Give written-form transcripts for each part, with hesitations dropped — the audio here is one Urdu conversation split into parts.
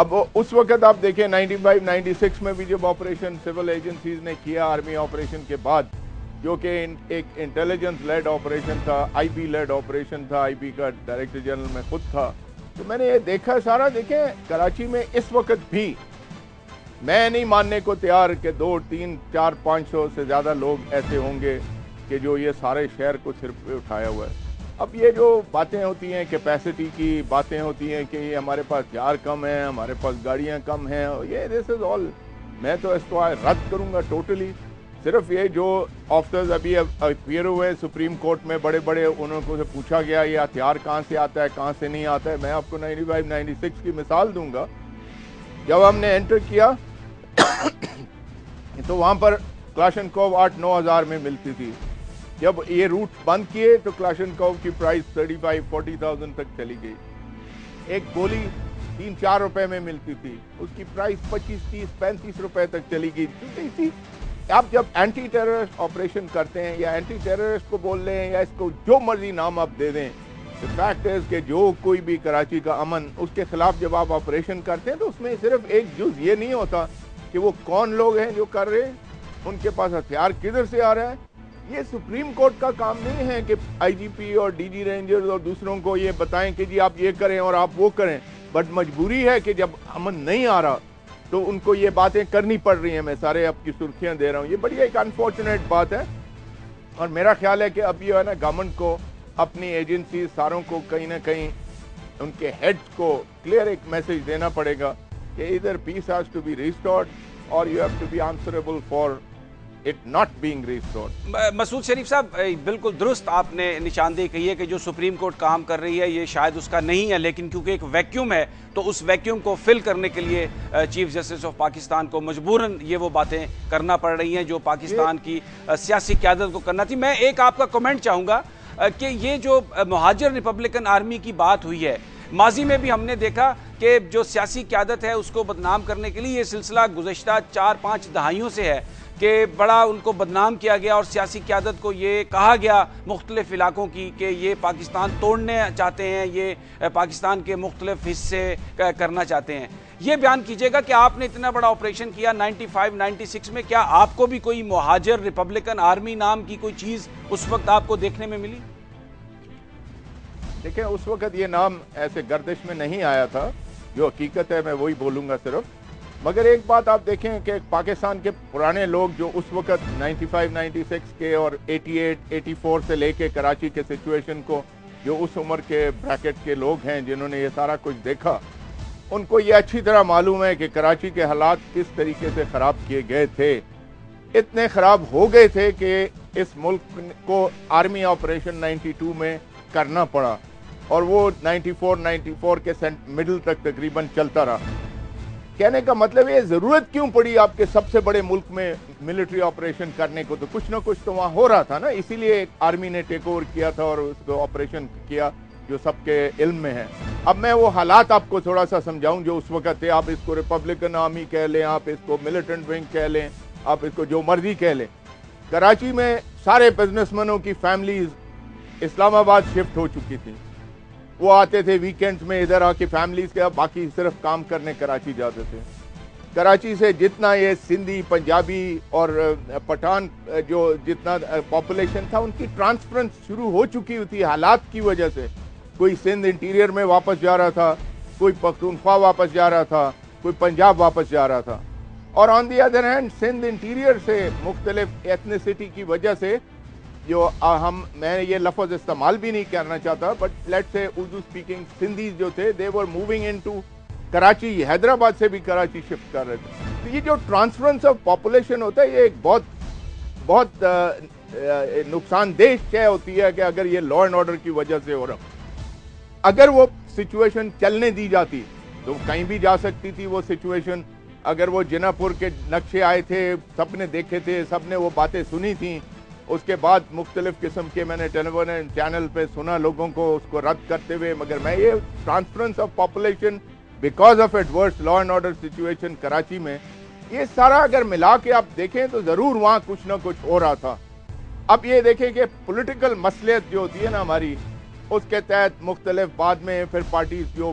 اب اس وقت آپ دیکھیں 95-96 میں بھی جب آپریشن سول ایجنسیز نے کیا آرمی آپریشن کے بعد، جو کہ ایک انٹیلیجنس لیڈ آپریشن تھا، آئی بی لیڈ آپریشن تھا، آئی بی کا ڈائریکٹر جنرل میں خود تھا، تو میں نے یہ دیکھا سارا. دیکھیں کراچی میں اس وقت بھی میں نہیں ماننے کو تیار کہ 200, 300, 400, 500 سے زیادہ لوگ ایسے ہوں گے کہ جو یہ سارے شہر کو صرف پہ اٹھایا ہوا ہے. اب یہ جو باتیں ہوتی ہیں کیپیسٹی کی باتیں ہوتی ہیں کہ یہ ہمارے پاس ہتھیار کم ہیں، ہمارے پاس گاڑیاں کم ہیں، یہ دس از آل، میں تو اس کو رد کروں گا ٹوٹلی. صرف یہ جو آفیسرز ابھی اپیئر ہوئے سپریم کورٹ میں بڑے بڑے، انہوں کو سے پوچھا گیا یہ ہتھیار کہاں سے آتا ہے کہاں سے نہیں آتا ہے. میں آپ کو 95-96 کی مثال دوں گا. جب ہم نے انٹر کیا تو وہاں پر کلاشنکوف 8-9 ہزار میں ملتی تھی. جب یہ روٹ بند کیے تو کلاشنکوف کی پرائس 35-40,000 تک چلی گئی. ایک گولی 3-4 روپے میں ملتی تھی، اس کی پرائس 25-30-35 روپے تک چلی گئی. آپ جب اینٹی ٹیررسٹ آپریشن کرتے ہیں یا اینٹی ٹیررسٹ کو بول لیں یا اس کو جو مرضی نام آپ دے دیں، فیکٹ ہے کہ جو کوئی بھی کراچی کا امن، اس کے خلاف جب آپ آپریشن کرتے ہیں تو اس میں صرف ایک جز یہ نہیں ہوتا کہ وہ کون لوگ ہیں جو کر رہے ہیں، ان کے پاس ہتھیار کدھر سے آ رہا ہے. یہ سپریم کورٹ کا کام نہیں ہے کہ آئی جی پی اور ڈی جی رینجرز اور دوسروں کو یہ بتائیں کہ جی آپ یہ کریں اور آپ وہ کریں، بٹ مجبوری ہے کہ جب امن نہیں آ رہا تو ان کو یہ باتیں کرنی پڑ رہی ہیں. میں سارے آپ کی سرخیاں دے رہا ہوں، یہ بڑی ایک انفارچونیٹ بات ہے. اور میرا خیال ہے کہ اب یہ ہے نا گورنمنٹ کو اپنی ایجنسی ساروں کو کہیں نہ کہیں ان کے ہیڈز کو کلیئر ایک میسج دینا پڑے گا کہ ادھر peace has to be restored اور you have to be answerable for it not being restored. Masood Sharif صاحب بالکل درست آپ نے نشاندہی کی ہے کہ جو سپریم کورٹ کام کر رہی ہے یہ شاید اس کا نہیں ہے، لیکن کیونکہ ایک ویکیوم ہے تو اس ویکیوم کو فل کرنے کے لیے چیف جسٹس آف پاکستان کو مجبوراً یہ وہ باتیں کرنا پڑ رہی ہیں جو پاکستان کی سیاسی قیادت کو کرنا تھی. میں ایک آپ کا کمنٹ چاہوں گا کہ یہ جو مہاجر ریپبلکن آرمی کی بات ہوئی ہے، ماضی میں بھی ہم نے دیکھا کہ جو سیاسی قیادت ہے اس کو بدنام کرنے کے لیے یہ سلسلہ گزشتہ 4-5 دہائیوں سے ہے کہ بڑا ان کو بدنام کیا گیا اور سیاسی قیادت کو یہ کہا گیا مختلف علاقوں کی کہ یہ پاکستان توڑنے چاہتے ہیں، یہ پاکستان کے مختلف حصے کرنا چاہتے ہیں. یہ بیان کیجئے گا کہ آپ نے اتنا بڑا آپریشن کیا 95-96 میں، کیا آپ کو بھی کوئی مہاجر ریپبلکن آرمی نام کی کوئی چیز اس وقت آپ کو دیکھنے میں ملی؟ دیکھیں اس وقت یہ نام ایسے گردش میں نہیں آیا تھا، جو حقیقت ہے میں وہی بولوں گا صرف. مگر ایک بات آپ دیکھیں کہ پاکستان کے پرانے لوگ جو اس وقت 95-96 کے اور 88-84 سے لے کے کراچی کے سچویشن کو، جو اس عمر کے بریکٹ کے لوگ ہیں جنہوں نے یہ سارا کچھ دیکھا، ان کو یہ اچھی طرح معلوم ہے کہ کراچی کے حالات کس طریقے سے خراب کیے گئے تھے. اتنے خراب ہو گئے تھے کہ اس ملک کو آرمی آپریشن 92 میں کرنا پڑا اور وہ 94 کے مڈل تک تقریباً چلتا رہا. کہنے کا مطلب یہ ضرورت کیوں پڑی آپ کے سب سے بڑے ملک میں ملٹری آپریشن کرنے کو؟ تو کچھ نہ کچھ تو وہاں ہو رہا تھا نا، اسی لیے آرمی نے ٹیک اوور کیا تھا اور اس کو آپریشن کیا جو سب کے علم میں ہے. اب میں وہ حالات آپ کو تھوڑا سا سمجھاؤں جو اس وقت تھے. آپ اس کو ریپبلکن آرمی کہہ لیں، آپ اس کو ملیٹنٹ ونگ کہہ لیں، آپ اس کو جو مرضی کہہ لیں. کراچی میں سارے بزنس مینوں کی فیملیز اسلام آباد شفٹ ہو چکی تھی. وہ آتے تھے ویکینڈز میں ادھر آ کے فیملیز کے، باقی صرف کام کرنے کراچی جاتے تھے. کراچی سے جتنا یہ سندھی، پنجابی اور پٹھان جو جتنا پاپولیشن تھا، ان کی ٹرانسفرنس شروع ہو چکی تھی حالات کی وجہ سے. کوئی سندھ انٹیریئر میں واپس جا رہا تھا، کوئی پختونخوا واپس جا رہا تھا، کوئی پنجاب واپس جا رہا تھا. اور on the other hand Sindh interior سے مختلف ایتھنیسٹی کی وجہ سے جو میں یہ لفظ استعمال بھی نہیں کرنا چاہتا، بٹ لیٹ سے اردو اسپیکنگ سندھیز جو تھے دے ور موونگ انٹو کراچی، حیدرآباد سے بھی کراچی شفٹ کر رہے تھے. تو یہ جو ٹرانسفرنس آف پاپولیشن ہوتا ہے یہ ایک بہت نقصان دہ شے ہوتی ہے کہ اگر یہ لا اینڈ آرڈر کی وجہ سے ہو رہا. اگر وہ سچویشن چلنے دی جاتی تو کہیں بھی جا سکتی تھی وہ سچویشن. اگر وہ جنا پور کے نقشے آئے تھے، سب نے دیکھے تھے، سب نے وہ باتیں سنی تھیں، اس کے بعد مختلف قسم کے میں نے ٹیلی ویژن چینل پہ سنا لوگوں کو اس کو رد کرتے ہوئے. مگر میں یہ transference of population because of adverse law and order situation Karachi میں، یہ سارا اگر ملا کے آپ دیکھیں تو ضرور وہاں کچھ نہ کچھ ہو رہا تھا. اب یہ دیکھیں کہ پولیٹیکل مصلحت جو ہوتی ہے نا ہماری، اس کے تحت مختلف بعد میں پھر پارٹیز جو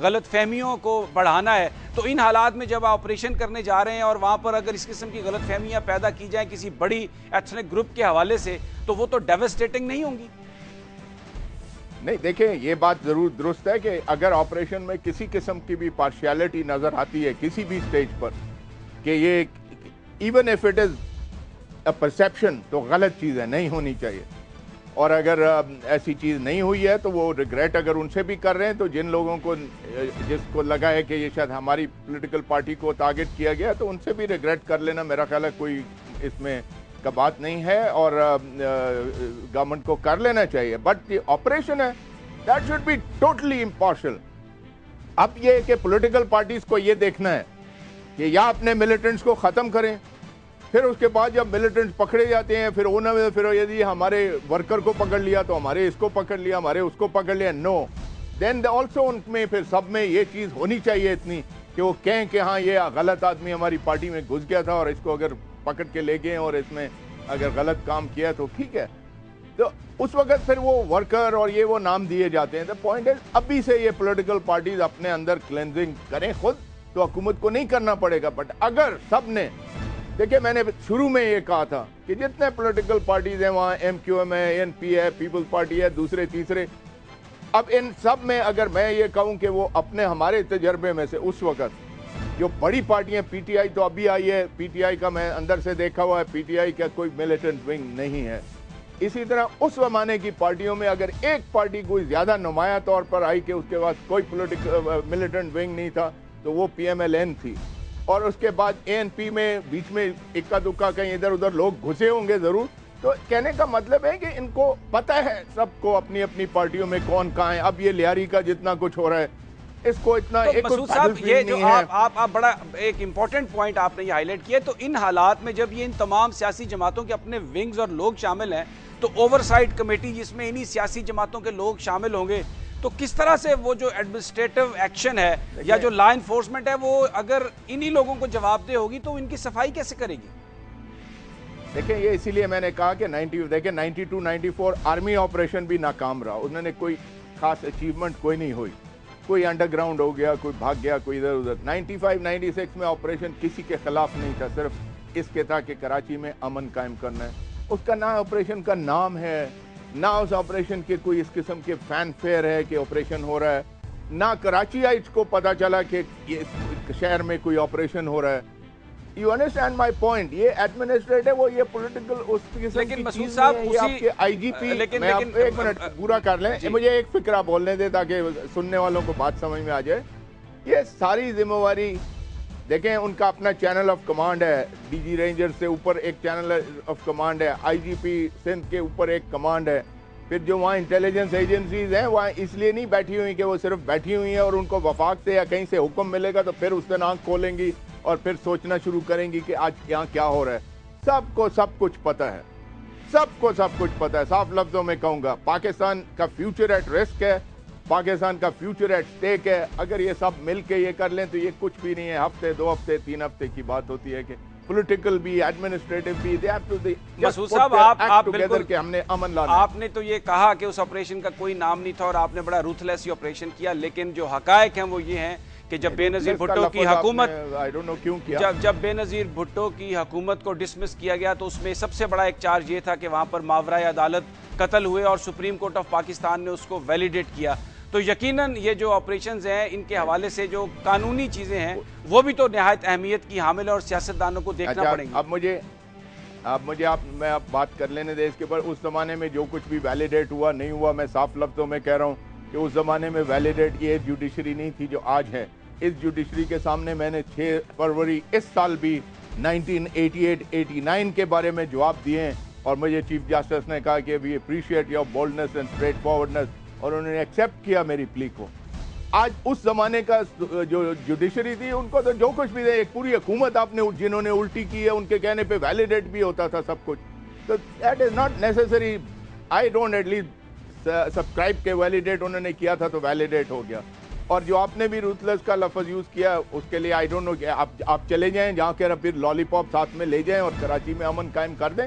غلط فہمیوں کو بڑھانا ہے، تو ان حالات میں جب آپ آپریشن کرنے جا رہے ہیں اور وہاں پر اگر اس قسم کی غلط فہمیاں پیدا کی جائیں کسی بڑی ایتھنک گروپ کے حوالے سے تو وہ تو ڈیوسٹیٹنگ نہیں ہوں گی؟ نہیں دیکھیں، یہ بات ضرور درست ہے کہ اگر آپریشن میں کسی قسم کی بھی پارشیلٹی نظر آتی ہے کسی بھی سٹیج پر کہ یہ even if it is a perception تو غلط چیز ہے، نہیں ہونی چاہیے. اور اگر ایسی چیز نہیں ہوئی ہے تو وہ ریگریٹ اگر ان سے بھی کر رہے ہیں تو جن لوگوں کو جس کو لگا ہے کہ یہ شاید ہماری پولیٹیکل پارٹی کو ٹارگٹ کیا گیا تو ان سے بھی ریگریٹ کر لینا میرا خیال ہے کوئی اس میں کا بات نہیں ہے، اور گورنمنٹ کو کر لینا چاہیے. بٹ یہ آپریشن ہے that should be totally impartial. اب یہ کہ پولیٹیکل پارٹیز کو یہ دیکھنا ہے کہ یا اپنے ملیٹنٹس کو ختم کریں، پھر اس کے بعد جب ملیٹنٹس پکڑے جاتے ہیں پھر یدی ہمارے ورکر کو پکڑ لیا تو ہمارے اس کو پکڑ لیا، ہمارے اس کو پکڑ لیا. نو، دین آلسو ان میں پھر سب میں یہ چیز ہونی چاہیے اتنی کہ وہ کہیں کہ ہاں یہ غلط آدمی ہماری پارٹی میں گھس گیا تھا اور اس کو اگر پکڑ کے لے گئے اور اس میں اگر غلط کام کیا تو ٹھیک ہے. تو اس وقت پھر وہ ورکر اور یہ وہ نام دیے جاتے ہیں. دا پوائنٹ ہے ابھی سے یہ پولیٹیکل پارٹیز اپنے اندر کلینزنگ کریں خود تو حکومت کو نہیں کرنا پڑے گا. بٹ اگر سب نے دیکھیں، میں نے شروع میں یہ کہا تھا کہ جتنے پولیٹیکل پارٹیز ہیں وہاں ایم کیو ایم ہے، این پی ہے، پیپلز پارٹی ہے، دوسرے تیسرے، اب ان سب میں اگر میں یہ کہوں کہ وہ اپنے ہمارے تجربے میں سے اس وقت جو بڑی پارٹیاں، پی ٹی آئی تو ابھی آئی ہے، پی ٹی آئی کا میں اندر سے دیکھا ہوا ہے، پی ٹی آئی کا کوئی ملیٹنٹ ونگ نہیں ہے. اسی طرح اس زمانے کی پارٹیوں میں اگر ایک پارٹی کوئی زیادہ نمایاں طور پر آئی کہ اس کے بعد کوئی پولیٹیکل ملیٹنٹ ونگ نہیں تھا تو وہ پی ایم ایل این تھی. اور اس کے بعد اے این پی میں بیچ میں اکا دکا کہیں ادھر ادھر لوگ گھسے ہوں گے ضرور. تو کہنے کا مطلب ہے کہ ان کو پتہ ہے سب کو اپنی اپنی پارٹیوں میں کون کہاں ہے. اب یہ لیاری کا جتنا کچھ ہو رہا ہے اس کو اتنا مسعود صاحب، یہ جو آپ بڑا ایک امپورٹنٹ پوائنٹ آپ نے یہ ہائی لائٹ کیا، تو ان حالات میں جب یہ ان تمام سیاسی جماعتوں کے اپنے ونگز اور لوگ شامل ہیں تو اوور سائٹ کمیٹی جس میں انہی سیاسی جماعتوں کے لوگ شامل ہوں گے تو کس طرح سے وہ جو ایڈمنسٹریٹو ایکشن ہے یا جو لا انفورسمنٹ ہے وہ اگر انہی لوگوں کو جواب دہ ہوگی تو ان کی صفائی کیسے کرے گی؟ دیکھیں، یہ اسی لیے میں نے کہا کہ 92 94 آرمی آپریشن بھی ناکام رہا. انہوں نے کوئی خاص اچیومنٹ کوئی نہیں ہوئی، کوئی انڈر گراؤنڈ ہو گیا، کوئی بھاگ گیا، کوئی ادھر ادھر. 95 96 میں آپریشن کسی کے خلاف نہیں تھا، صرف اس کے تھا کہ کراچی میں امن قائم کرنا ہے. اس کا نہ آپریشن کا نام ہے، نہ اس آپریشن کے کوئی اس قسم کے فین فیئر ہے کہ آپریشن ہو رہا ہے، نہ کراچی آئیٹس کو پتا چلا کہ یہ شہر میں کوئی آپریشن ہو رہا ہے. You understand my point? یہ ایڈمنسٹریٹو وہ یہ پولیٹیکل اس قسم کی چیز نہیں ہے. یہ آپ کے آئی جی پی، میں آپ ایک منٹ پورا کر لیں، مجھے ایک فکرہ بولنے دیں تاکہ سننے والوں کو بات سمجھ میں آ جائے. یہ ساری ذمہ واری دیکھیں، ان کا اپنا چینل آف کمانڈ ہے. ڈی جی رینجر سے اوپر ایک چینل آف کمانڈ ہے، آئی جی پی سندھ کے اوپر ایک کمانڈ ہے. پھر جو وہاں انٹیلیجنس ایجنسیز ہیں وہاں اس لیے نہیں بیٹھی ہوئی کہ وہ صرف بیٹھی ہوئی ہیں اور ان کو وفاق سے یا کہیں سے حکم ملے گا تو پھر اس دن آنکھ کھولیں گی اور پھر سوچنا شروع کریں گی کہ آج یہاں کیا ہو رہا ہے. سب کو سب کچھ پتہ ہے، سب کو سب کچھ پتہ ہے. صاف لفظوں میں کہوں گا، پاکستان کا فیوچر ایٹ رسک ہے، پاکستان کا فیوچر ایٹ سٹیک ہے. اگر یہ سب مل کے یہ کر لیں تو یہ کچھ بھی نہیں ہے. ہفتے 2 ہفتے 3 ہفتے کی بات ہوتی ہے کہ پولیٹیکل بھی، ایڈمنسٹریٹو بھی، مسعود صاحب آپ بالکل کہ ہم نے امن لانا. آپ نے تو یہ کہا کہ اس آپریشن کا کوئی نام نہیں تھا اور آپ نے بڑا روتھلیس آپریشن کیا، لیکن جو حقائق ہیں وہ یہ ہیں کہ جب بے نظیر بھٹو کی حکومت جب بے نظیر بھٹو کی حکومت کو ڈسمس کیا گیا تو اس میں سب سے بڑا ایک چارج یہ تھا کہ وہاں پر ماورائے عدالت قتل ہوئے اور سپریم کورٹ آف پاکستان نے اس کو ویلیڈیٹ کیا. تو یقیناً یہ جو آپریشنز ہیں ان کے حوالے سے جو قانونی چیزیں ہیں وہ بھی تو نہایت اہمیت کی حامل اور سیاستدانوں کو دیکھنا پڑیں گی. میں اب بات کر لینے دے اس کے اوپر. اس زمانے میں جو کچھ بھی ویلیڈیٹ ہوا نہیں ہوا، میں صاف لفظوں میں کہہ رہا ہوں کہ اس زمانے میں ویلیڈیٹ یہ جوڈیشری نہیں تھی جو آج ہے. اس جوڈیشری کے سامنے میں نے 6 فروری اس سال بھی 1988-89 کے بارے میں جواب دیے ہیں اور مجھے چیف جسٹس نے کہا کہ we appreciate your boldness and straightforwardness, اور انہوں نے ایکسیپٹ کیا میری پلی کو. آج اس زمانے کا جو جوڈیشری تھی ان کو تو جو کچھ بھی ایک پوری حکومت آپ نے جنہوں نے الٹی کی ہے ان کے کہنے پہ ویلیڈیٹ بھی ہوتا تھا سب کچھ. تو that is not necessary. I don't at least subscribe کے ویلیڈیٹ انہوں نے کیا تھا تو ویلیڈیٹ ہو گیا. اور جو آپ نے بھی روتھلیس کا لفظ یوز کیا اس کے لیے آئی ڈونٹ نو کہ آپ چلے جائیں جہاں کہ پھر لالی پاپ ساتھ میں لے جائیں اور کراچی میں امن قائم کر دیں.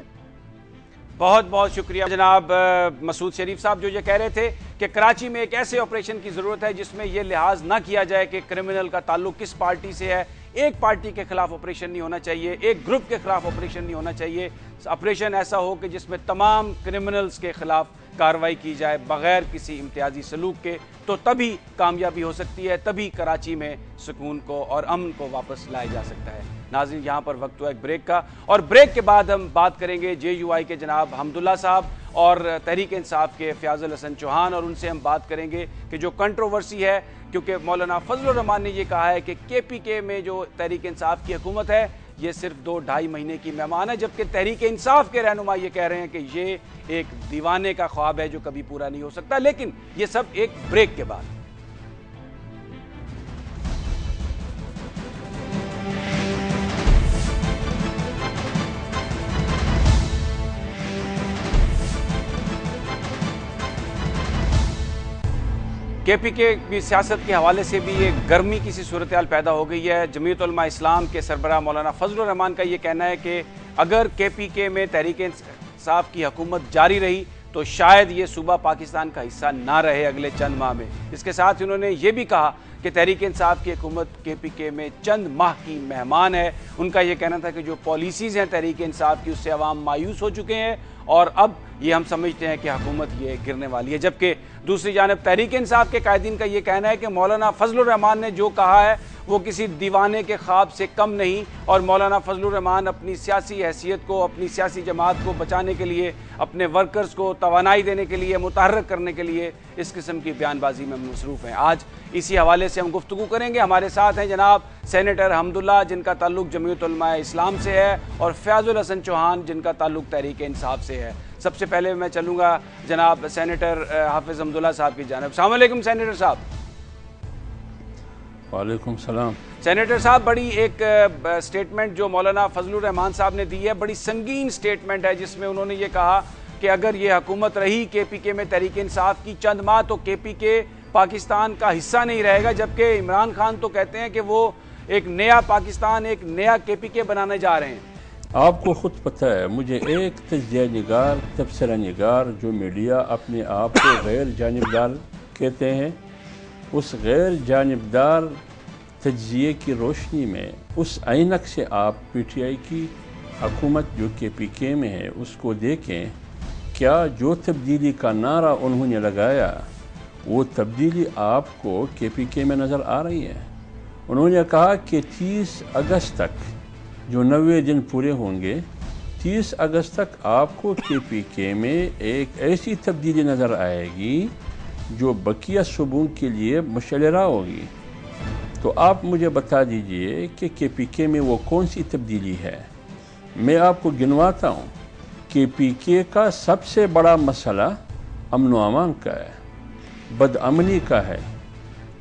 بہت بہت شکریہ جناب مسعود شریف صاحب، جو یہ کہہ رہے تھے کہ کراچی میں ایک ایسے آپریشن کی ضرورت ہے جس میں یہ لحاظ نہ کیا جائے کہ کرمنل کا تعلق کس پارٹی سے ہے. ایک پارٹی کے خلاف آپریشن نہیں ہونا چاہیے، ایک گروپ کے خلاف آپریشن نہیں ہونا چاہیے. آپریشن ایسا ہو کہ جس میں تمام کرمنلز کے خلاف کارروائی کی جائے بغیر کسی امتیازی سلوک کے، تو تبھی کامیابی ہو سکتی ہے، تبھی کراچی میں سکون کو اور امن کو واپس لایا جا سکتا ہے. ناظرین، یہاں پر وقت ہوا ایک بریک کا، اور بریک کے بعد ہم بات کریں گے JUI کے جناب حمداللہ صاحب اور تحریک انصاف کے فیاض الحسن چوہان، اور ان سے ہم بات کریں گے کہ جو کنٹروورسی ہے، کیونکہ مولانا فضل الرحمان نے یہ کہا ہے کہ KPK میں جو تحریک انصاف کی حکومت ہے یہ صرف 2-2.5 مہینے کی مہمان ہے، جبکہ تحریک انصاف کے رہنما یہ کہہ رہے ہیں کہ یہ ایک دیوانے کا خواب ہے جو کبھی پورا نہیں ہو سکتا. لیکن یہ سب ایک بریک کے بعد. KPK کی سیاست کے حوالے سے بھی ایک گرمی کی سی صورتحال پیدا ہو گئی ہے. جمعیت علماء اسلام کے سربراہ مولانا فضل الرحمان کا یہ کہنا ہے کہ اگر KPK میں تحریک انصاف کی حکومت جاری رہی تو شاید یہ صوبہ پاکستان کا حصہ نہ رہے اگلے چند ماہ میں. اس کے ساتھ انہوں نے یہ بھی کہا کہ تحریک انصاف کی حکومت KPK میں چند ماہ کی مہمان ہے. ان کا یہ کہنا تھا کہ جو پالیسیز ہیں تحریک انصاف کی اس سے عوام مایوس ہو چکے ہیں اور اب یہ ہم سمجھتے ہیں کہ حکومت یہ گرنے والی ہے. جبکہ دوسری جانب تحریک انصاف کے قائدین کا یہ کہنا ہے کہ مولانا فضل الرحمان نے جو کہا ہے وہ کسی دیوانے کے خواب سے کم نہیں، اور مولانا فضل الرحمان اپنی سیاسی حیثیت کو، اپنی سیاسی جماعت کو بچانے کے لیے، اپنے ورکرز کو توانائی دینے کے لیے، متحرک کرنے کے لیے اس قسم کی بیان بازی میں مصروف ہیں. آج اسی حوالے سے ہم گفتگو کریں گے. ہمارے ساتھ ہیں جناب سینیٹر حمداللہ جن کا تعلق جمعیت علماء اسلام سے ہے، اور فیاض الحسن چوہان جن کا تعلق تحریک انصاف سے ہے. سب سے پہلے میں چلوں گا جناب سینیٹر حافظ حمداللہ صاحب کی جانب. السلام علیکم سینیٹر صاحب. وعلیکم السلام. سینیٹر صاحب، بڑی ایک سٹیٹمنٹ جو مولانا فضل الرحمان صاحب نے دی ہے، بڑی سنگین سٹیٹمنٹ ہے، جس میں انہوں نے یہ کہا کہ اگر یہ حکومت رہی KPK میں تحریک انصاف کی چند ماہ تو KPK پاکستان کا حصہ نہیں رہے گا. جبکہ عمران خان تو کہتے ہیں کہ وہ ایک نیا پاکستان، ایک نیا KPK بنانے جا رہے ہیں. آپ کو خود پتہ ہے، مجھے ایک تجزیہ نگار، تبصرہ نگار جو میڈیا اپنے آپ کو غیر جانبدار کہتے ہیں، اس غیر جانبدار تجزیے کی روشنی میں اس عینک سے آپ PTI کی حکومت جو KPK میں ہے اس کو دیکھیں. کیا جو تبدیلی کا نعرہ انہوں نے لگایا وہ تبدیلی آپ کو KPK میں نظر آ رہی ہے؟ انہوں نے کہا کہ 30 اگست تک جو 90 دن پورے ہوں گے، 30 اگست تک آپ کو KPK میں ایک ایسی تبدیلی نظر آئے گی جو بقیہ صوبوں کے لیے مشعل راہ ہوگی. تو آپ مجھے بتا دیجئے کہ KPK میں وہ کون سی تبدیلی ہے. میں آپ کو گنواتا ہوں. KPK کا سب سے بڑا مسئلہ امن و امان کا ہے، بدامنی کا ہے.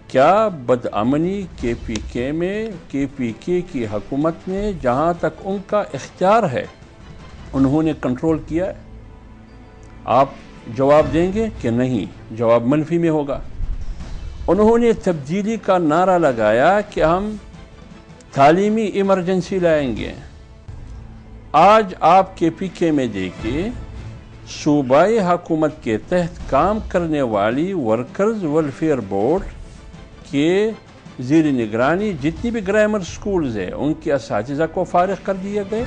کیا بدامنی KPK میں KPK کی حکومت نے جہاں تک ان کا اختیار ہے انہوں نے کنٹرول کیا ہے؟ آپ جواب دیں گے کہ نہیں، جواب منفی میں ہوگا. انہوں نے تبدیلی کا نعرہ لگایا کہ ہم تعلیمی ایمرجنسی لائیں گے. آج آپ KPK میں دیکھیں، صوبائی حکومت کے تحت کام کرنے والی ورکرز ویلفیئر بورڈ کے زیر نگرانی جتنی بھی گرامر سکولز ہیں ان کے اساتذہ کو فارغ کر دیے گئے،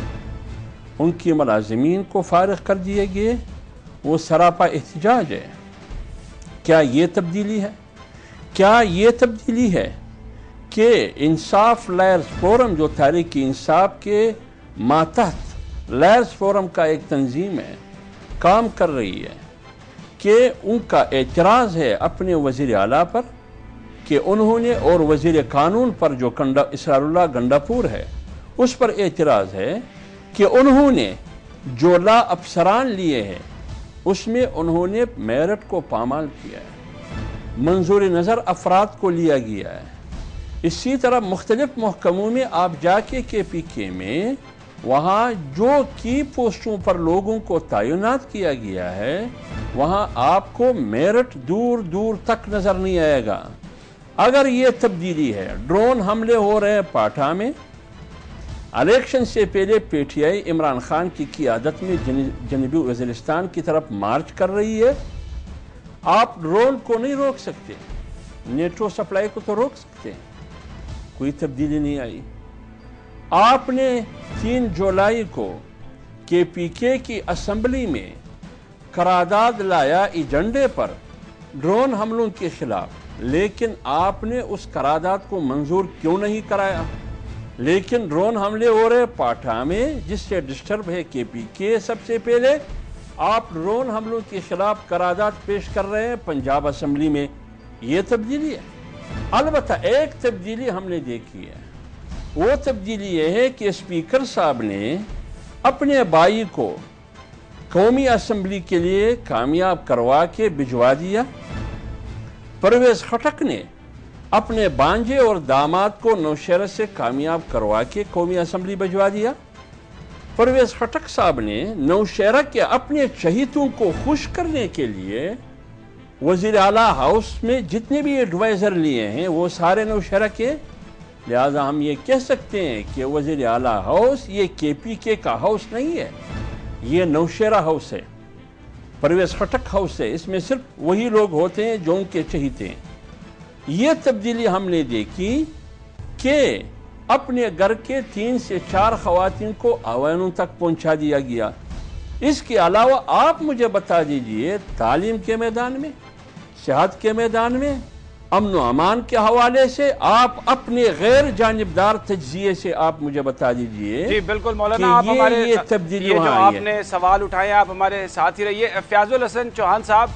ان کی ملازمین کو فارغ کر دیے گئے. وہ سراپا احتجاج ہے. کیا یہ تبدیلی ہے؟ کیا یہ تبدیلی ہے کہ انصاف لائرز فورم جو تحریک انصاف کے ماتحت لائرز فورم کا ایک تنظیم ہے کام کر رہی ہے، کہ ان کا اعتراض ہے اپنے وزیر اعلیٰ پر کہ انہوں نے، اور وزیر قانون پر جو اسرار اللہ گنڈاپور ہے اس پر اعتراض ہے کہ انہوں نے جو لا افسران لیے ہیں اس میں انہوں نے میرٹ کو پامال کیا ہے، منظور نظر افراد کو لیا گیا ہے. اسی طرح مختلف محکموں میں آپ جا کے KPK میں وہاں جو کی پوسٹوں پر لوگوں کو تعینات کیا گیا ہے وہاں آپ کو میرٹ دور دور تک نظر نہیں آئے گا. اگر یہ تبدیلی ہے، ڈرون حملے ہو رہے ہیں پاٹھا میں، الیکشن سے پہلے P T I Imran Khan کی قیادت میں جنوبی وزیرستان کی طرف مارچ کر رہی ہے. آپ ڈرون کو نہیں روک سکتے, نیٹو سپلائی کو تو روک سکتے ہیں, کوئی تبدیلی نہیں آئی. آپ نے 3 جولائی کو کے پی کے کی اسمبلی میں قرارداد لایا ایجنڈے پر ڈرون حملوں کے خلاف, لیکن آپ نے اس قرارداد کو منظور کیوں نہیں کرایا؟ لیکن ڈرون حملے ہو رہے پاٹھا میں, جس سے ڈسٹرب ہے کے پی کے. سب سے پہلے آپ ڈرون حملوں کے خلاف قرارداد پیش کر رہے ہیں پنجاب اسمبلی میں. یہ تبدیلی ہے. البتہ ایک تبدیلی ہم نے دیکھی ہے, وہ تبدیلی یہ ہے کہ اسپیکر صاحب نے اپنے بھائی کو قومی اسمبلی کے لیے کامیاب کروا کے بھجوا دیا. پرویز خٹک نے اپنے بانجے اور داماد کو نوشہرہ سے کامیاب کروا کے قومی اسمبلی بھجوا دیا. پرویز خٹک صاحب نے نوشہرہ کے اپنے چہیتوں کو خوش کرنے کے لیے وزیر اعلیٰ ہاؤس میں جتنے بھی ایڈوائزر لیے ہیں وہ سارے نوشہرہ کے. لہذا ہم یہ کہہ سکتے ہیں کہ وزیر اعلیٰ ہاؤس یہ کے پی کے کا ہاؤس نہیں ہے, یہ نوشہرہ ہاؤس ہے, پرویز خٹک ہاؤس ہے. اس میں صرف وہی لوگ ہوتے ہیں جو ان کے چہیتے ہیں. یہ تبدیلی ہم نے دیکھی کہ اپنے گھر کے 3 سے 4 خواتین کو ایوانوں تک پہنچا دیا گیا. اس کے علاوہ آپ مجھے بتا دیجئے تعلیم کے میدان میں, صحت کے میدان میں, امن و امان کے حوالے سے آپ اپنے غیر جانبدار تجزیے سے آپ مجھے بتا دیجئے. جی بالکل مولانا, آپ ہمارے یہ جو آپ نے سوال اٹھائے آپ ہمارے ساتھ ہی رہیے. فیاض الحسن چوہان صاحب,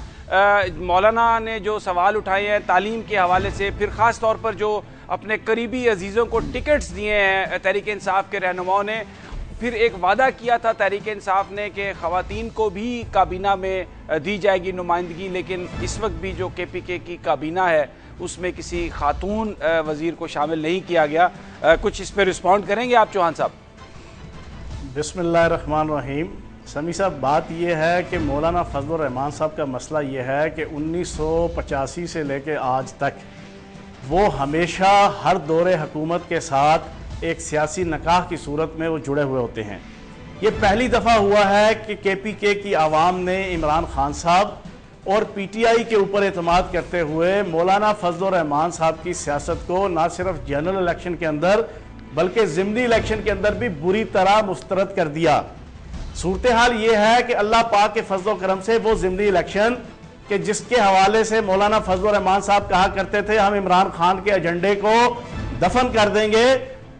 مولانا نے جو سوال اٹھائے ہیں تعلیم کے حوالے سے, پھر خاص طور پر جو اپنے قریبی عزیزوں کو ٹکٹس دیے ہیں تحریک انصاف کے رہنماؤں نے, پھر ایک وعدہ کیا تھا تحریک انصاف نے کہ خواتین کو بھی کابینہ میں دی جائے گی نمائندگی, لیکن اس وقت بھی جو کے پی کے کی کابینہ ہے اس میں کسی خاتون وزیر کو شامل نہیں کیا گیا. کچھ اس پہ رسپونڈ کریں گے آپ چوہان صاحب؟ بسم اللہ الرحمن الرحیم. سمیع صاحب, بات یہ ہے کہ مولانا فضل الرحمان صاحب کا مسئلہ یہ ہے کہ 1985 سے لے کے آج تک وہ ہمیشہ ہر دور حکومت کے ساتھ ایک سیاسی نکاح کی صورت میں وہ جڑے ہوئے ہوتے ہیں. یہ پہلی دفعہ ہوا ہے کہ کے پی کے کی عوام نے عمران خان صاحب اور پی ٹی آئی کے اوپر اعتماد کرتے ہوئے مولانا فضل الرحمان صاحب کی سیاست کو نہ صرف جنرل الیکشن کے اندر بلکہ ضمنی الیکشن کے اندر بھی بری طرح مسترد کر دیا. صورتحال یہ ہے کہ اللہ پاک کے فضل و کرم سے وہ ضمنی الیکشن کہ جس کے حوالے سے مولانا فضل الرحمان صاحب کہا کرتے تھے ہم عمران خان کے ایجنڈے کو دفن کر دیں گے,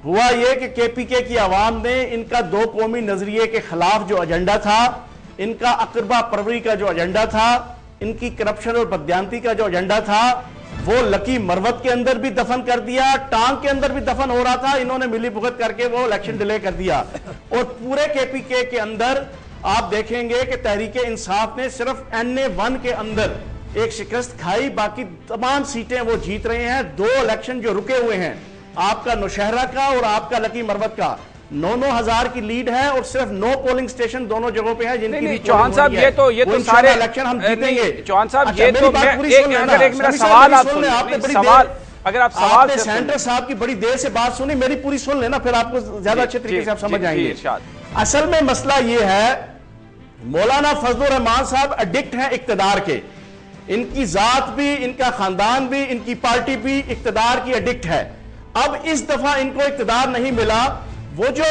ہوا یہ کہ کے پی کے کی عوام نے ان کا 2 قومی نظریے کے خلاف جو ایجنڈا تھا, ان کا اقربا پروری کا جو ایجنڈا تھا, ان کی کرپشن اور بددیانتی کا جو ایجنڈا تھا, وہ لکی مروت کے اندر بھی دفن کر دیا, ٹانگ کے اندر بھی دفن ہو رہا تھا, انہوں نے ملی بھگت کر کے وہ الیکشن ڈیلے کر دیا. اور پورے کے پی کے اندر آپ دیکھیں گے کہ تحریک انصاف نے صرف NA1 کے اندر ایک شکست کھائی, باقی تمام سیٹیں وہ جیت رہے ہیں. 2 الیکشن جو رکے ہوئے ہیں, آپ کا نوشہرہ کا اور آپ کا لکی مروت کا, 9-9 ہزار کی لیڈ ہے اور صرف 9 پولنگ سٹیشن دونوں جگہوں پہ ہیں جن کی چوہان صاحب یہ تو سارے الیکشن ہم جیتیں گے. چوہان صاحب یہ تو ایک میرا سوال آپ سن لیں, اگر آپ سوال سے سینٹر صاحب کی بڑی دیر سے بات سنی, میری پوری سن لینا, پھر آپ کو زیادہ اچھے طریقے سے آپ سمجھ جائیں گے. اصل میں مسئلہ یہ ہے مولانا فضل الرحمان صاحب ایڈکٹ ہیں اقتدار کے, ان کی ذات بھی, ان کا خاندان بھی, ان کی پارٹی بھی اقتدار کی ایڈکٹ ہے. اب اس دفعہ ان کو اقتدار نہیں ملا, وہ جو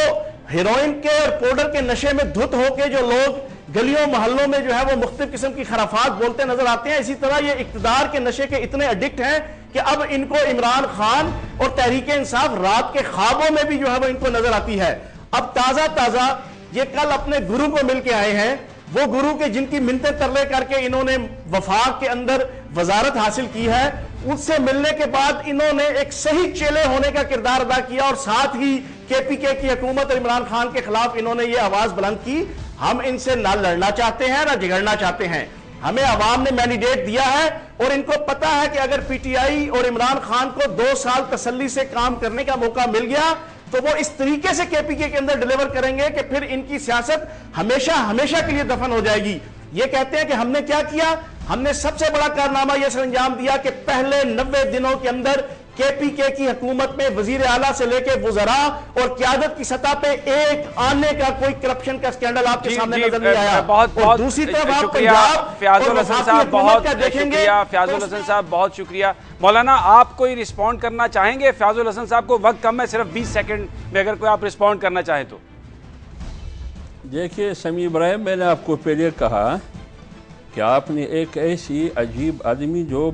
ہیروئن کے اور پاؤڈر کے نشے میں دھت ہو کے جو لوگ گلیوں محلوں میں جو ہے وہ مختلف قسم کی خرافات بولتے نظر آتے ہیں, اسی طرح یہ اقتدار کے نشے کے اتنے ایڈکٹ ہیں کہ اب ان کو عمران خان اور تحریک انصاف رات کے خوابوں میں بھی جو ہے وہ ان کو نظر آتی ہے. اب تازہ یہ کل اپنے گرو کو مل کے آئے ہیں, وہ گرو کے جن کی منتیں ترلے کر کے انہوں نے وفاق کے اندر وزارت حاصل کی ہے, ان سے ملنے کے بعد انہوں نے ایک صحیح چیلے ہونے کا کردار ادا کیا اور ساتھ ہی کے پی کے کی حکومت اور عمران خان کے خلاف انہوں نے یہ آواز بلند کی, ہم ان سے نہ لڑنا چاہتے ہیں نہ جھگڑنا چاہتے ہیں, ہمیں عوام نے مینڈیٹ دیا ہے اور ان کو پتا ہے کہ اگر پی ٹی آئی اور عمران خان کو 2 سال تسلی سے کام کرنے کا موقع مل گیا تو وہ اس طریقے سے کے پی کے اندر ڈیلیور کریں گے کہ پھر ان کی سیاست ہمیشہ کے لیے دفن ہو جائے گی. یہ کہتے ہیں کہ ہم نے کیا کیا, ہم نے سب سے بڑا کارنامہ یہ سر انجام دیا کہ پہلے 90 دنوں کے اندر کے پی کے کی حکومت میں وزیر اعلیٰ سے لے کے وزراء اور قیادت کی سطح پہ ایک آنے کا کوئی کرپشن کا سکینڈل آپ کے سامنے نظر نہیں آیا. بہت دوسری طرف آپ شکریہ فیاض الحسن صاحب، بہت شکریہ فیاض الحسن صاحب، بہت شکریہ. مولانا آپ کوئی رسپونڈ کرنا چاہیں گے؟ فیاض الحسن صاحب کو وقت کم ہے، صرف 20 سیکنڈ میں اگر کوئی آپ رسپونڈ کرنا چاہیں تو. دیکھیے سمیع ابراہیم، میں نے آپ کو پہلے کہا کہ آپ نے ایک ایسی عجیب آدمی جو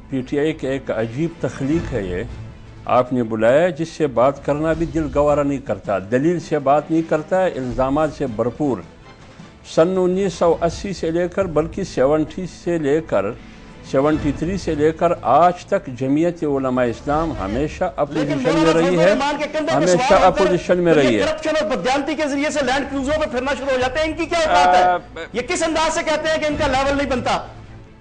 پی ٹی آئی کے ایک عجیب تخلیق ہے، یہ آپ نے بلایا جس سے بات کرنا بھی دل گوارا نہیں کرتا، دلیل سے بات نہیں کرتا، الزامات سے بھرپور. سن 1980 سے لے کر بلکہ 73 سے لے کر آج تک جمعیت علماء اسلام ہمیشہ اپوزیشن میں رہی ہے، ہمیشہ اپوزیشن میں رہی ہے. کرپشن اور بدیانتی کے ذریعے سے لینڈ کروزوں پہ پھرنا شروع ہو جاتے ہیں. ان کی کیا اوقات ہے؟ یہ کس انداز سے کہتے ہیں کہ ان کا لیول نہیں بنتا؟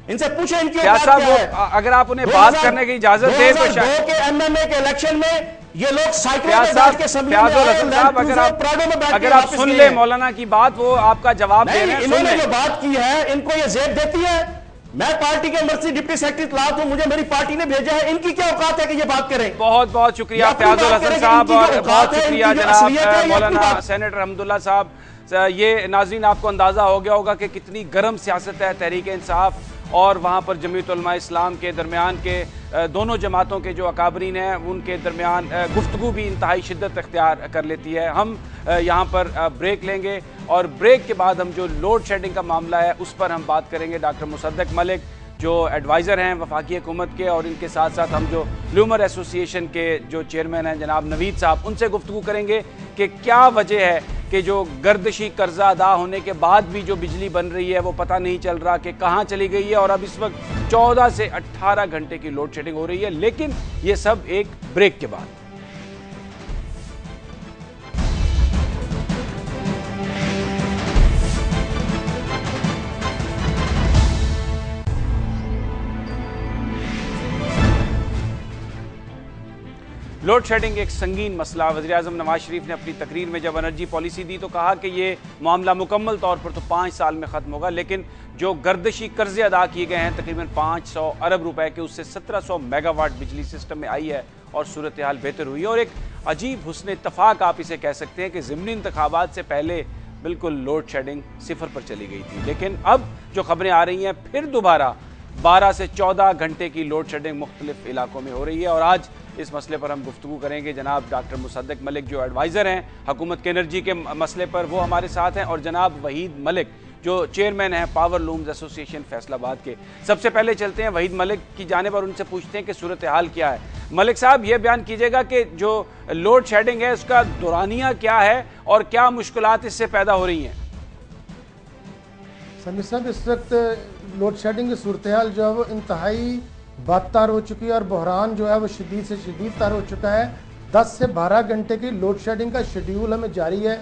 ان سے پوچھیں ان کی اوقات کیا ہے. اگر آپ انہیں بات کرنے کی اجازت دیں تو شاید 2002 کے ایم کے الیکشن میں یہ لوگ سائیکلوں میں بیٹھ کے اسمبلی میں آئے، لینڈ کروزر پراڈو میں بیٹھ کے اگر آپ سن لیں مولانا کی بات، وہ آپ کا جواب دے رہے ہیں. انہوں نے جو بات کی ہے ان کو یہ زیب دیتی ہے. میں پارٹی کے مرسی ڈپٹی سیکرٹری اطلاعات ہوں، مجھے میری پارٹی نے بھیجا ہے. ان کی کیا اوقات ہے کہ یہ بات کریں؟ بہت بہت شکریہ فیاض الحسن صاحب، اور بہت شکریہ جناب مولانا سینیٹر حمداللہ صاحب. یہ ناظرین آپ کو اندازہ ہو گیا ہوگا کہ کتنی گرم سیاست ہے تحریک انصاف اور وہاں پر جمعیت علماء اسلام کے درمیان کے دونوں جماعتوں کے جو اکابرین ہیں ان کے درمیان گفتگو بھی انتہائی شدت اختیار کر لیتی ہے. ہم یہاں پر بریک لیں گے اور بریک کے بعد ہم جو لوڈ شیڈنگ کا معاملہ ہے اس پر ہم بات کریں گے. ڈاکٹر مصدق ملک جو ایڈوائزر ہیں وفاقی حکومت کے، اور ان کے ساتھ ساتھ ہم جو لیومر ایسوسی ایشن کے جو چیئرمین ہیں جناب نوید صاحب، ان سے گفتگو کریں گے کہ کیا وجہ ہے کہ جو گردشی قرضہ ادا ہونے کے بعد بھی جو بجلی بن رہی ہے وہ پتہ نہیں چل رہا کہ کہاں چلی گئی ہے، اور اب اس وقت 14 سے 18 گھنٹے کی لوڈ شیڈنگ ہو رہی ہے. لیکن یہ سب ایک بریک کے بعد. لوڈ شیڈنگ ایک سنگین مسئلہ. وزیراعظم نواز شریف نے اپنی تقریر میں جب انرجی پالیسی دی تو کہا کہ یہ معاملہ مکمل طور پر تو 5 سال میں ختم ہوگا، لیکن جو گردشی قرضے ادا کیے گئے ہیں تقریباً 500 ارب روپے کے، اس سے 1700 میگا واٹ بجلی سسٹم میں آئی ہے اور صورتحال بہتر ہوئی ہے. اور ایک عجیب حسن اتفاق آپ اسے کہہ سکتے ہیں کہ ضمنی انتخابات سے پہلے بالکل لوڈ شیڈنگ 0 پر چلی گئی تھی، لیکن اب جو خبریں آ رہی ہیں پھر دوبارہ 12 سے 14 گھنٹے کی لوڈ شیڈنگ مختلف علاقوں میں ہو رہی ہے. اور آج اس مسئلے پر ہم گفتگو کریں گے. جناب ڈاکٹر مصدق ملک جو ایڈوائزر ہیں حکومت کے انرجی کے مسئلے پر، وہ ہمارے ساتھ ہیں، اور جناب وحید ملک جو چیئرمین ہیں پاور لومز ایسوسی ایشن فیصل آباد کے. سب سے پہلے چلتے ہیں وحید ملک کی جانب اور ان سے پوچھتے ہیں کہ صورتحال کیا ہے. ملک صاحب یہ بیان کیجیے گا کہ جو لوڈ شیڈنگ ہے اس کا دورانیہ کیا ہے اور کیا مشکلات اس سے پیدا ہو رہی ہیں؟ سمیع صاحب، اس وقت لوڈ شیڈنگ کی صورتحال جو ہے وہ انتہائی بدتر ہو چکی ہے اور بحران جو ہے وہ شدید سے شدید تر ہو چکا ہے. 10 سے 12 گھنٹے کی لوڈ شیڈنگ کا شیڈیول ہمیں جاری ہے.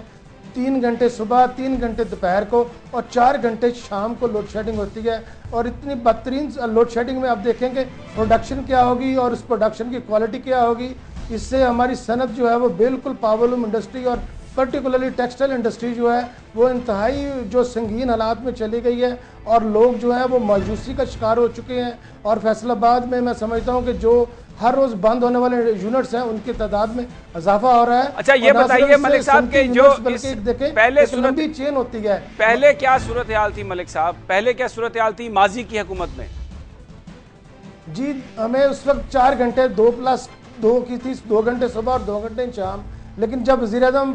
3 گھنٹے صبح، 3 گھنٹے دوپہر کو اور 4 گھنٹے شام کو لوڈ شیڈنگ ہوتی ہے. اور اتنی بدترین لوڈ شیڈنگ میں آپ دیکھیں گے پروڈکشن کیا ہوگی اور اس پروڈکشن کی کوالٹی کیا ہوگی. اس سے ہماری صنعت جو ہے وہ بالکل پاور لوم انڈسٹری اور پرٹیکولرلی ٹیکسٹائل انڈسٹری جو ہے وہ انتہائی جو سنگین حالات میں چلی گئی ہے اور لوگ جو ہیں وہ مایوسی کا شکار ہو چکے ہیں. اور فیصل آباد میں سمجھتا ہوں کہ جو ہر روز بند ہونے والے یونٹس ہیں ان کی تعداد میں اضافہ ہو رہا ہے. اچھا یہ بتائیے ملک صاحب کہ جو پہلے لمبی چین ہوتی ہے، پہلے کیا صورتحال تھی ملک صاحب؟ پہلے کیا صورتحال تھی ماضی کی حکومت میں؟ جی ہمیں اس وقت 4 گھنٹے 2+2 کی تھی، 2 گھنٹے صبح اور 2 گھنٹے شام. لیکن جب وزیر اعظم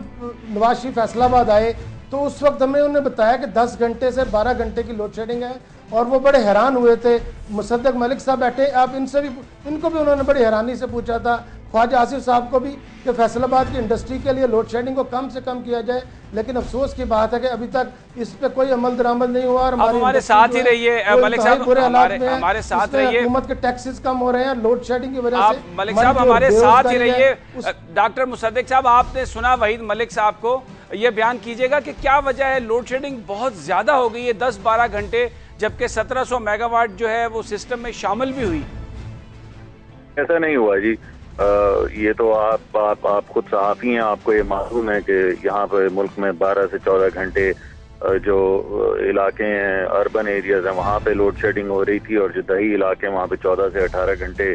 نواز شریف فیصل آباد آئے تو اس وقت ہمیں انہوں نے بتایا کہ 10 گھنٹے سے 12 گھنٹے کی لوڈ شیڈنگ ہے اور وہ بڑے حیران ہوئے تھے. مصدق ملک صاحب بیٹھے، آپ ان کو بھی انہوں نے بڑی حیرانی سے پوچھا تھا، خواجہ آصف صاحب کو بھی، کہ فیصل آباد کی انڈسٹری کے لیے لوڈ شیڈنگ کو کم سے کم کیا جائے. لیکن افسوس کی بات ہے کہ ابھی تک اس پہ کوئی عمل درآمد نہیں ہوا. اور ہمارے ساتھ ہی رہیے ملک صاحب، ہمارے ساتھ رہیے. حکومت کے ٹیکسز کم ہو رہے ہیں لوڈ شیڈنگ کی وجہ سے. ملک صاحب ہمارے ساتھ ہی رہیے. ڈاکٹر مصدق صاحب آپ نے سنا وحید ملک صاحب کو، یہ بیان کیجئے گا کہ کیا وجہ ہے لوڈ شیڈنگ بہت زیادہ ہو گئی ہے 10-12 گھنٹے، جبکہ 1700 میگا واٹ جو ہے وہ سسٹم میں شامل بھی ہوئی؟ ایسا نہیں ہوا جی، یہ تو آپ خود صحافی ہیں، آپ کو یہ معلوم ہے کہ یہاں پہ ملک میں 12 سے 14 گھنٹے جو علاقے ہیں اربن ایریاز ہیں وہاں پہ لوڈ شیڈنگ ہو رہی تھی، اور جو دیہی علاقے ہیں وہاں پہ 14 سے 18 گھنٹے